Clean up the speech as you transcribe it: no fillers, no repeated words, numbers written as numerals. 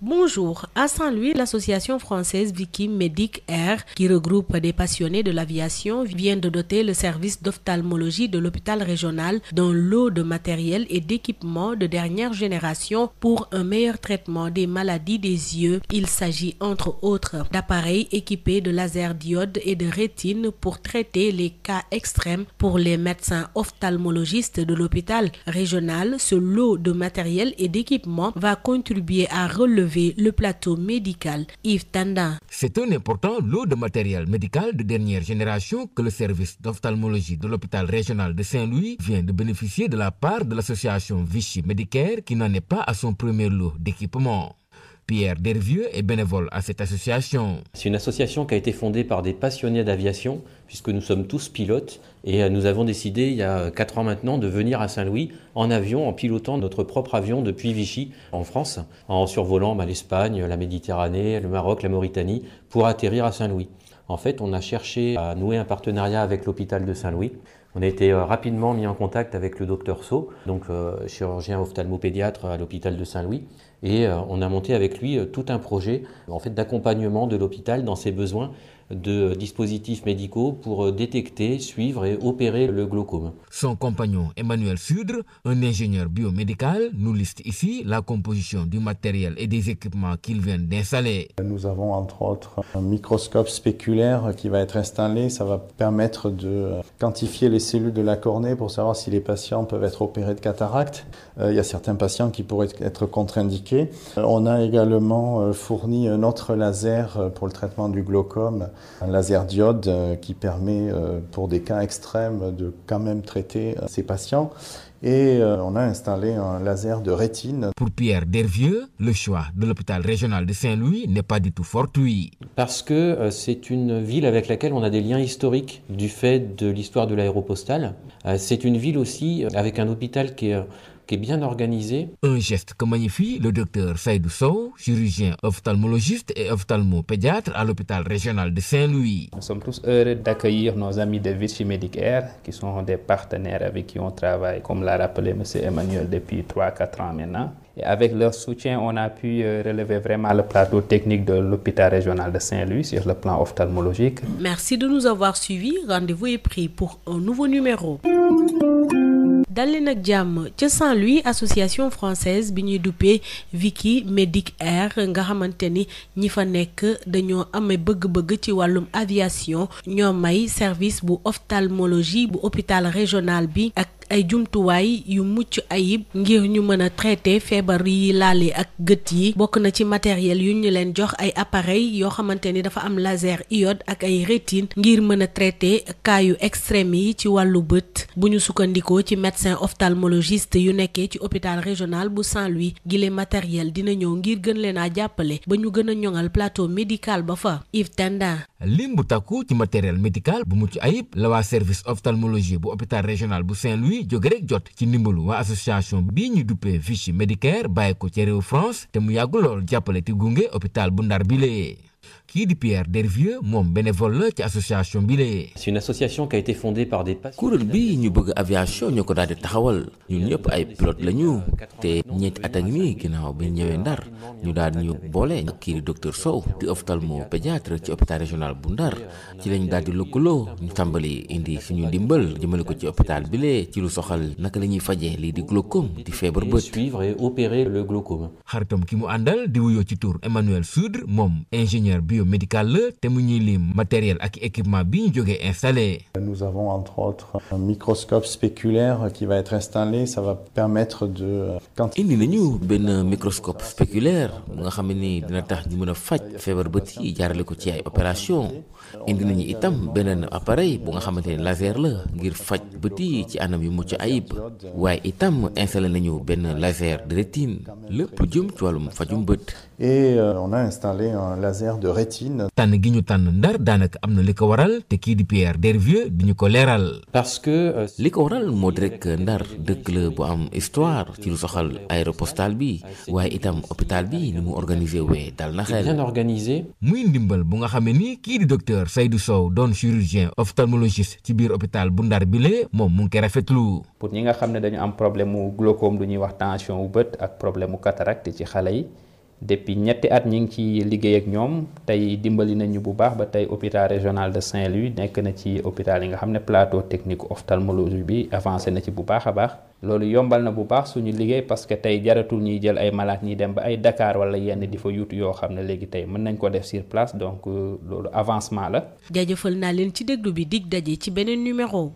Bonjour. À Saint-Louis, l'association française Vicky Medic Air, qui regroupe des passionnés de l'aviation, vient de doter le service d'ophtalmologie de l'hôpital régional d'un lot de matériel et d'équipements de dernière génération pour un meilleur traitement des maladies des yeux. Il s'agit entre autres d'appareils équipés de laser diode et de rétine pour traiter les cas extrêmes pour les médecins ophtalmologistes de l'hôpital régional. Ce lot de matériel et d'équipements va contribuer à relever le plateau médical. Yves Tanda. C'est un important lot de matériel médical de dernière génération que le service d'ophtalmologie de l'hôpital régional de Saint-Louis vient de bénéficier de la part de l'association Vichy Medicare qui n'en est pas à son premier lot d'équipement. Pierre Dervieux est bénévole à cette association. C'est une association qui a été fondée par des passionnés d'aviation, puisque nous sommes tous pilotes, et nous avons décidé il y a 4 ans maintenant de venir à Saint-Louis en avion, en pilotant notre propre avion depuis Vichy en France, en survolant l'Espagne, la Méditerranée, le Maroc, la Mauritanie, pour atterrir à Saint-Louis. En fait, on a cherché à nouer un partenariat avec l'hôpital de Saint-Louis. On a été rapidement mis en contact avec le docteur Sau, donc chirurgien ophtalmopédiatre à l'hôpital de Saint-Louis, et on a monté avec lui tout un projet d'accompagnement de l'hôpital dans ses besoins de dispositifs médicaux pour détecter, suivre et opérer le glaucome. Son compagnon Emmanuel Sudre, un ingénieur biomédical, nous liste ici la composition du matériel et des équipements qu'il vient d'installer. Nous avons entre autres un microscope spéculaire qui va être installé. Ça va permettre de quantifier les cellules de la cornée pour savoir si les patients peuvent être opérés de cataracte. Il y a certains patients qui pourraient être contre-indiqués. On a également fourni un autre laser pour le traitement du glaucome, un laser diode qui permet pour des cas extrêmes de quand même traiter ces patients. Et on a installé un laser de rétine. Pour Pierre Dervieux, le choix de l'hôpital régional de Saint-Louis n'est pas du tout fortuit. Parce que c'est une ville avec laquelle on a des liens historiques du fait de l'histoire de l'aéropostale. C'est une ville aussi avec un hôpital qui est bien organisé. Un geste que magnifie le docteur Seydou Sow, chirurgien ophtalmologiste et ophtalmopédiatre à l'hôpital régional de Saint-Louis. Nous sommes tous heureux d'accueillir nos amis de Vichy Medicare, qui sont des partenaires avec qui on travaille, comme l'a rappelé M. Emmanuel, depuis 3-4 ans maintenant. Et avec leur soutien, on a pu relever vraiment le plateau technique de l'hôpital régional de Saint-Louis sur le plan ophtalmologique. Merci de nous avoir suivis. Rendez-vous est pris pour un nouveau numéro. Dalleen ak jàmm ca Saint-Louis, association française bi ñuy duppee Vicky Medic Air nga xamante ni ñi fa nekk dañoo amee bëgg-bëgg ci wàllum aviation ñoo may service bu ophtalmologie bu hôpital régional bi ak ay jumtuwaay yu mucc ayib ngir ñu mën a traiter feebar yi laale ak gët yi. Bokk na ci matériel yu ñu leen jox ay appareil yoo xamante ni dafa am laser iode ak ay rétine ngir mën a traiter cas yu extrême yi ci wàllu bët. Bu ñu sukkandikoo ci médecin ophtalmologiste yu nekkee ci hôpital régional bu Saint-Louis, gile matériel dina ñëw ngir gën leen a jàppale ba ñu gën a ñoŋal plateau médical ba fa. Yves Tanda. Lim bu takku ci matériel médical bu mucc ayib la waa service ophtalmologie bu hôpital régional bu Saint-Louis jóge rek jot ci ndimbalu waa association bii ñu duppee Vichy Medicare bàyyi ko ci réew France te mu yàggu lool jàppale te gunge hôpital bu Ndar bile. Kii di Pierre Dervieux moom bénévole la ci association bile. C'est une association qui a été fondée par des passionnés. kuréel bi ñu bëgg aviation ñoo ko daal di taxawal ñun ñëpp ay pilote lañu te ñetti at a ngi nii ginnaaw bi ñu ñëwee Ndar ñu daal di ñu boole ak kii di docteur Sow di ophtalmopédiatre ci hôpital régional bu Ndar ci lañ daal di lëkkaloo ñu tàmbali indi suñu ndimbal jëmale ko ci hôpital bile ci lu soxal naka la ñuy fajee lii di glaucome di feebar bët. Suivre et opérer le glaucome. xaritam ki mu àndal di wuyoo ci tur Emmanuel Sudre moom ingénieur biomédical la te mu ñuy lim matériel ak équipement bi ñu jógee installé. Nous avons entre autres un microscope spéculaire qui va être installé. Ça va permettre de indi nañu benn microscope spéculaire bu nga xam ne ni dina tax ñu mën a faj feebar bët yi jaarale ko ci ay opération. indi nañu itam beneen appareil bu nga xamante ne laser la ngir faj bët yi ci anam yu mucc ayib waaye itam installé nañu benn laser de rétine lépp lu jëm ci wàllum fajum bët. Et on a installé un laser de rétine. tànn gi ñu tànn Ndar daanaka am na li ko waral te kii di Pierre Dervieux di ñu ko leeral. Parce que li ko waral moo di rek Ndar dëkk la bu am histoire ci lu soxal aéropostale bi waaye itam hôpital bi ni mu organisé wee dal na xel. bien organisé. muy ndimbal bu nga xam ne ni kii di docteur Seydou Sow doon chirurgien ophtalmologiste ci biir hôpital bu Ndar bile moom mu ngi koy rafetlu. pour ñi nga xam ne dañu am problème mu glaucome du ñuy wax tension wu bët ak problème mu cataracte ci xale yi depuis ñetti at ñi ngi ci liggéey ak ñoom tey dimbali nañu bu baax ba tey hôpital régional de Saint-Louis nekk na ci hôpital yi nga xam ne plateau technique ophtalmologie bi avancé na ci bu baax a baax loolu yombal na bu baax suñu liggéey parce que tey jaratul ñuy jël ay malade ñi dem ba ay Dakar wala yenn di fa yuutu yoo xam ne léegi tey mën nañ ko def sur place donc loolu avancement la. jaajëfal naa leen ci déglu bi dig daje ci beneen numéro.